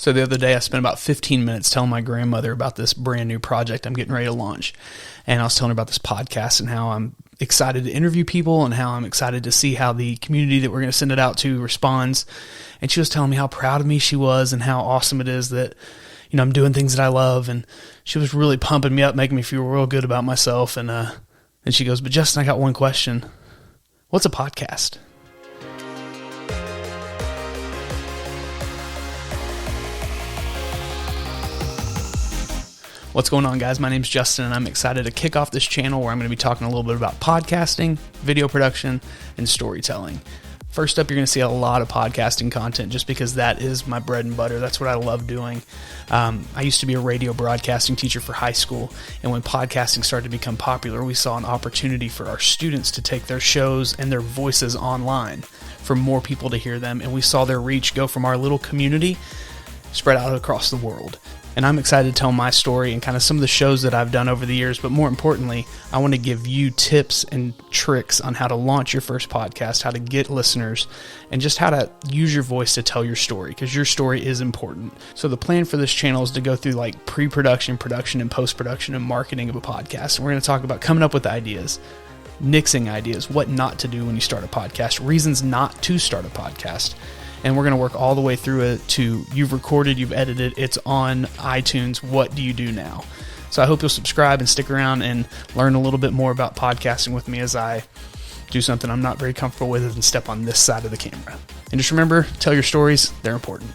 So the other day I spent about 15 minutes telling my grandmother about this brand new project I'm getting ready to launch. And I was telling her about this podcast and how I'm excited to interview people and how I'm excited to see how the community that we're going to send it out to responds. And she was telling me how proud of me she was and how awesome it is that, you know, I'm doing things that I love. And she was really pumping me up, making me feel real good about myself. And she goes, "But Justin, I got one question. What's a podcast?" What's going on, guys? My name's Justin, and I'm excited to kick off this channel where I'm going to be talking a little bit about podcasting, video production, and storytelling. First up, you're going to see a lot of podcasting content just because that is my bread and butter. That's what I love doing. I used to be a radio broadcasting teacher for high school, and when podcasting started to become popular, we saw an opportunity for our students to take their shows and their voices online for more people to hear them, and we saw their reach go from our little community spread out across the world. And I'm excited to tell my story and kind of some of the shows that I've done over the years. But more importantly, I want to give you tips and tricks on how to launch your first podcast, how to get listeners, and just how to use your voice to tell your story, because your story is important. So the plan for this channel is to go through like pre-production, production, and post-production and marketing of a podcast. And we're going to talk about coming up with ideas, nixing ideas, what not to do when you start a podcast, reasons not to start a podcast. And we're going to work all the way through it to you've recorded, you've edited, it's on iTunes. What do you do now? So I hope you'll subscribe and stick around and learn a little bit more about podcasting with me as I do something I'm not very comfortable with and step on this side of the camera. And just remember, tell your stories. They're important.